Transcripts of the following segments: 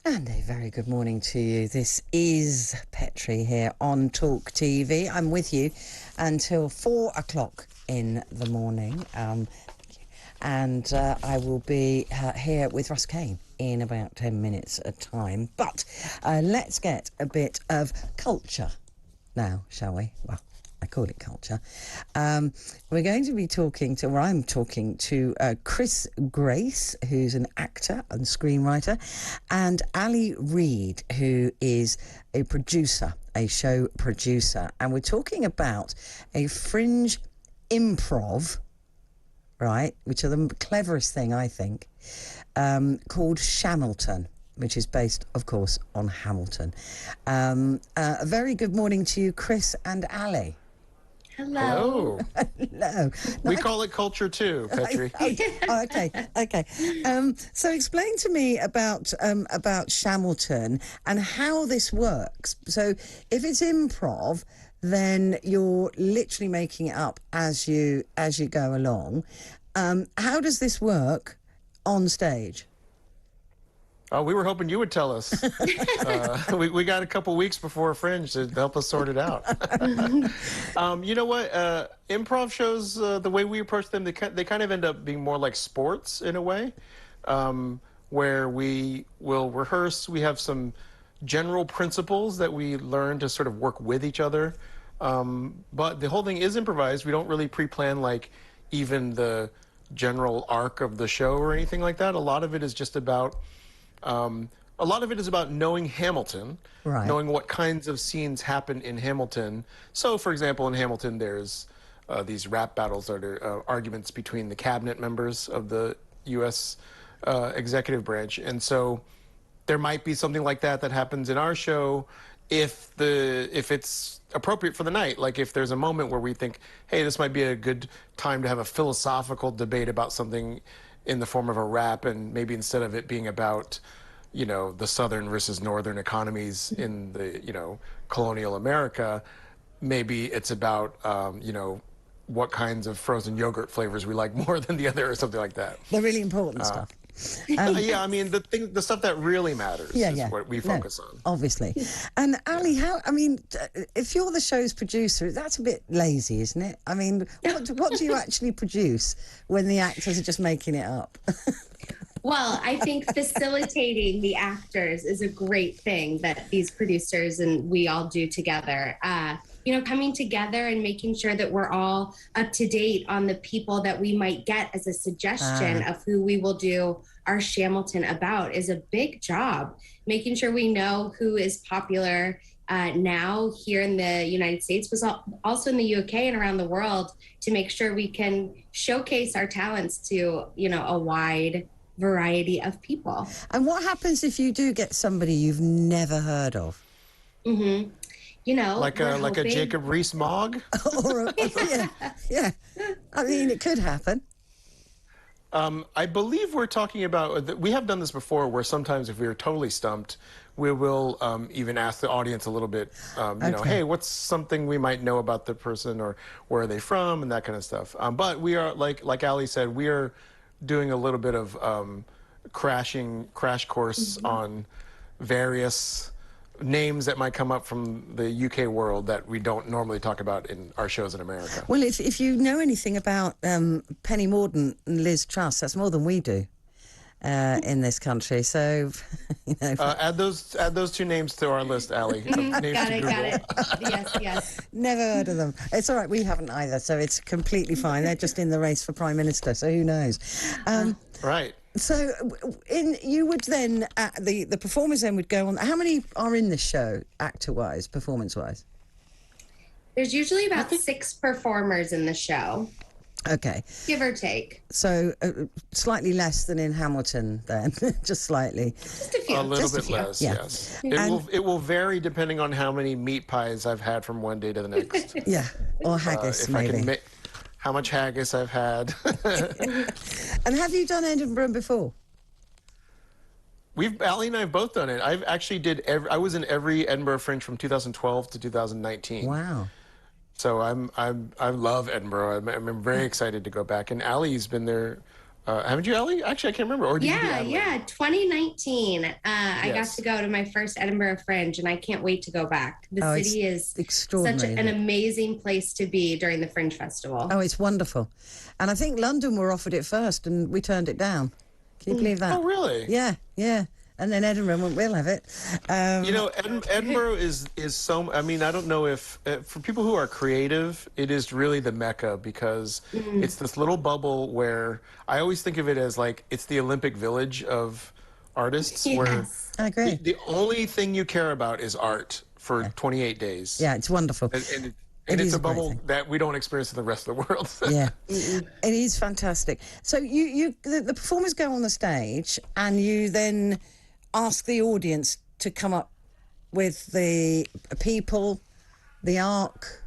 And a very good morning to you. This is Petrie here on Talk TV. I'm with you until 4 o'clock in the morning. And I will be here with Russ Kane in about 10 minutes at time. But let's get a bit of culture now, shall we? Well, I call it culture. We're going to be talking to, or I'm talking to Chris Grace, who's an actor and screenwriter, and Ali Reid, who is a producer, a show producer. And we're talking about a fringe improv, right, which are the cleverest thing, I think, called Shamilton, which is based, of course, on Hamilton. A very good morning to you, Chris and Ali. Hello. Hello. We call it culture too, Petrie. Okay. So explain to me about Shamilton and how this works. So if it's improv, then you're literally making it up as you go along. How does this work on stage? Oh, we were hoping you would tell us. We got a couple weeks before Fringe to help us sort it out. You know what? Improv shows, the way we approach them, they kind of end up being more like sports in a way, where we will rehearse. We have some general principles that we learn to sort of work with each other. But the whole thing is improvised. We don't really pre-plan like even the general arc of the show or anything like that. A lot of it is just about knowing Hamilton, right, knowing what kinds of scenes happen in Hamilton. So, for example, in Hamilton, there's these rap battles that are arguments between the cabinet members of the U.S. Executive branch. And so there might be something like that happens in our show if it's appropriate for the night. Like if there's a moment where we think, hey, this might be a good time to have a philosophical debate about something in the form of a rap, and maybe instead of it being about, you know, the southern versus northern economies in the, you know, colonial America, maybe it's about, you know, what kinds of frozen yogurt flavors we like more than the other or something like that. The really important stuff. Yeah, I mean, the stuff that really matters is what we focus on. Obviously. And Ali, if you're the show's producer, that's a bit lazy, isn't it? I mean, what do you actually produce when the actors are just making it up? Well, I think facilitating the actors is a great thing that these producers and we all do together. You know, coming together and making sure that we're all up to date on the people that we might get as a suggestion of who we will do our Shamilton about is a big job. Making sure we know who is popular now here in the United States, but also in the UK and around the world, to make sure we can showcase our talents to, you know, a wide variety of people. And what happens if you do get somebody you've never heard of? Mm-hmm. You know, like a Jacob Rees-Mogg? yeah. I mean, it could happen. I believe we're talking about, we have done this before, where sometimes if we are totally stumped, we will even ask the audience a little bit, you know, hey, what's something we might know about the person, or where are they from, and that kind of stuff. But we are, like Ali said, we are doing a little bit of crash course on various names that might come up from the UK world that we don't normally talk about in our shows in America. Well, if you know anything about Penny Mordaunt and Liz Truss, that's more than we do in this country. So, you know, add those two names to our list, Ali. Got it. Yes. Never heard of them. It's all right, we haven't either, so it's completely fine. They're just in the race for Prime Minister, so who knows? Right. So, you would then, the performers then would go on. How many are in this show, actor-wise, performance-wise? There's usually about 6 performers in the show. Okay. Give or take. So, slightly less than in Hamilton, then, just slightly. Just a few. A little bit less, yes. It will vary depending on how many meat pies I've had from one day to the next. Yeah, or haggis, maybe. How much haggis I've had. And have you done Edinburgh before? Ali and I have both done it. I've actually I was in every Edinburgh Fringe from 2012 to 2019. Wow. So I love Edinburgh. I'm very excited to go back. And Ali's been there Haven't you, Ellie? Actually, I can't remember. Or did you do Yeah, Adelaide? yeah. 2019. I got Yes. to go to my first Edinburgh Fringe, and I can't wait to go back. The Oh, it's city is such extraordinary, an isn't it? amazing place to be during the Fringe Festival. Oh, it's wonderful. And I think London were offered it first and we turned it down. Can you believe that? Oh, really? Yeah, yeah. And then Edinburgh went, we'll have it. You know, Edinburgh is so. I mean, I don't know if for people who are creative, it is really the mecca because it's this little bubble where I always think of it as like it's the Olympic Village of artists, where Yes. I agree. the only thing you care about is art for 28 days. Yeah, it's wonderful. And It it's is a a great bubble thing. that we don't experience in the rest of the world. Yeah, it is fantastic. So the performers go on the stage and you then ask the audience to come up with the people, the arc,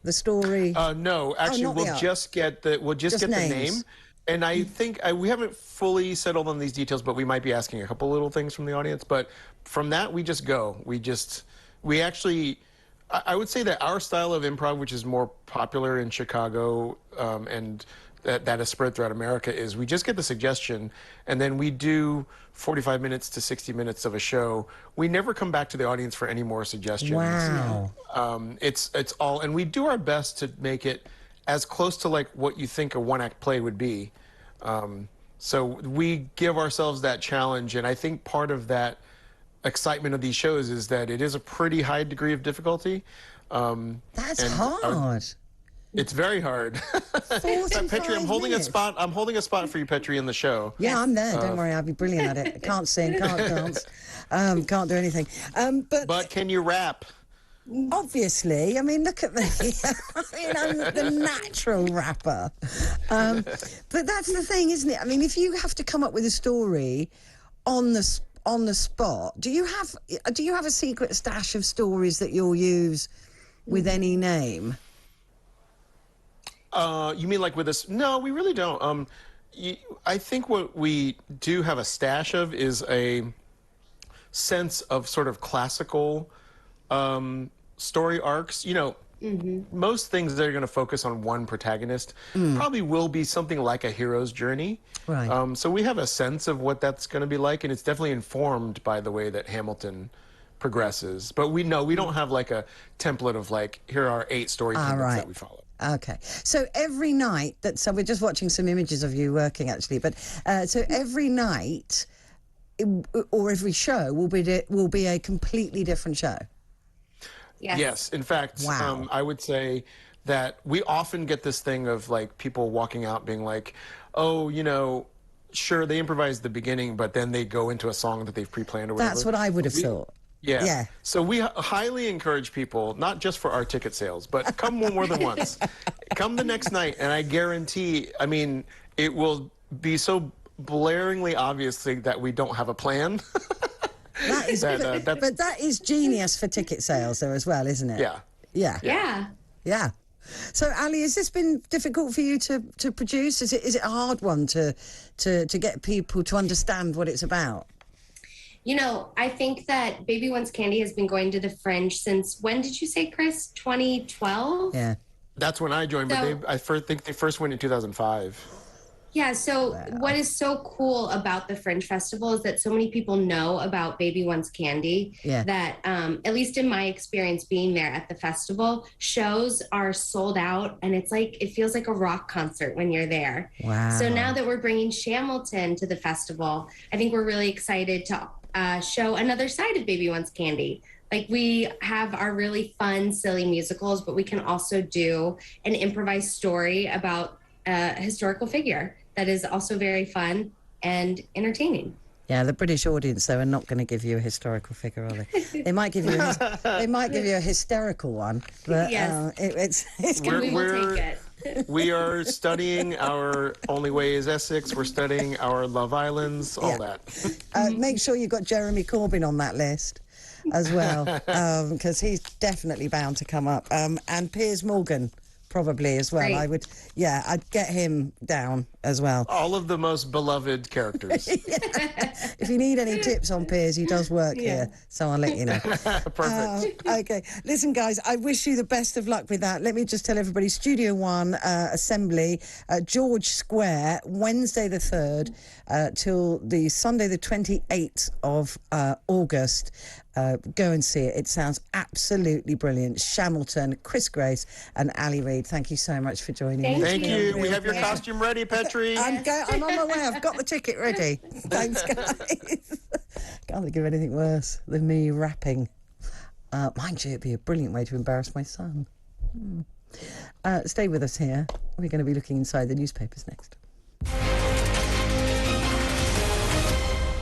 the story. No, actually, not the we'll art. just get the Just the names. name, and I think we haven't fully settled on these details, but we might be asking a couple little things from the audience. But from that, we just go. We actually, I would say that our style of improv, which is more popular in Chicago, and that is spread throughout America, is we just get the suggestion, and then we do 45 minutes to 60 minutes of a show. We never come back to the audience for any more suggestions. Wow. It's all, and we do our best to make it as close to like what you think a one-act play would be. So we give ourselves that challenge, and I think part of that excitement of these shows is that it is a pretty high degree of difficulty. That's and hard. It's very hard. 45 Petri, I'm holding minutes. a spot. I'm holding a spot for you, Petri, in the show. Yeah, I'm there. Don't worry, I'll be brilliant at it. Can't sing, can't dance, can't do anything. But can you rap? Obviously, I mean, look at me. I mean, I'm the natural rapper. But that's the thing, isn't it? I mean, if you have to come up with a story on the spot, do you have a secret stash of stories that you'll use with any name? You mean like with this? No, we really don't. I think what we do have a stash of is a sense of sort of classical story arcs. You know, most things that are going to focus on one protagonist probably will be something like a hero's journey. Right. So we have a sense of what that's going to be like, and it's definitely informed by the way that Hamilton progresses. But we don't have like a template of like, here are 8 story templates right. that we follow. Okay, so every night so we're just watching some images of you working actually, but so every night or every show will be a completely different show. Yes. In fact, Wow. I would say that we often get this thing of like people walking out being like, oh, you know, sure, they improvise the beginning, but then they go into a song that they've pre-planned or whatever. That's what I would have thought. Yeah. Yeah. So we highly encourage people, not just for our ticket sales, but come more than once. Come the next night, and I guarantee, I mean, it will be so blaringly obvious that we don't have a plan. That is, but that is genius for ticket sales, though, as well, isn't it? Yeah. Yeah. Yeah. Yeah. So, Ali, has this been difficult for you to produce? Is it a hard one to get people to understand what it's about? You know, I think that Baby Wants Candy has been going to the Fringe since, when did you say, Chris? 2012? Yeah. That's when I joined, but I think they first went in 2005. Yeah, so what is so cool about the Fringe Festival is that so many people know about Baby Wants Candy that, at least in my experience being there at the festival, shows are sold out, and it's like, it feels like a rock concert when you're there. Wow. So now that we're bringing Shamilton to the festival, I think we're really excited to show another side of Baby Wants Candy. Like, we have our really fun, silly musicals, but we can also do an improvised story about a historical figure that is also very fun and entertaining. Yeah, the British audience, though, are not going to give you a historical figure, are they? They might give you a hysterical one, but Yes. It's And we will take it. We are studying our Only Way is Essex. We're studying our Love Islands, all that. Make sure you've got Jeremy Corbyn on that list as well, because he's definitely bound to come up. And Piers Morgan, probably as well. Great. I would, yeah, I'd get him down as well. All of the most beloved characters. If you need any tips on Piers, he does work here, so I'll let you know. Perfect. Okay, listen, guys, I wish you the best of luck with that. Let me just tell everybody, Studio One Assembly, George Square, Wednesday the 3rd till the Sunday the 28th of August. Go and see it. It sounds absolutely brilliant. Shamilton, Chris Grace and Ali Reid, thank you so much for joining me. Thank you. We have your costume ready, Petri. I'm on my way. I've got the ticket ready. Thanks, guys. Can't think of anything worse than me rapping. Mind you, it'd be a brilliant way to embarrass my son. Stay with us here. We're going to be looking inside the newspapers next.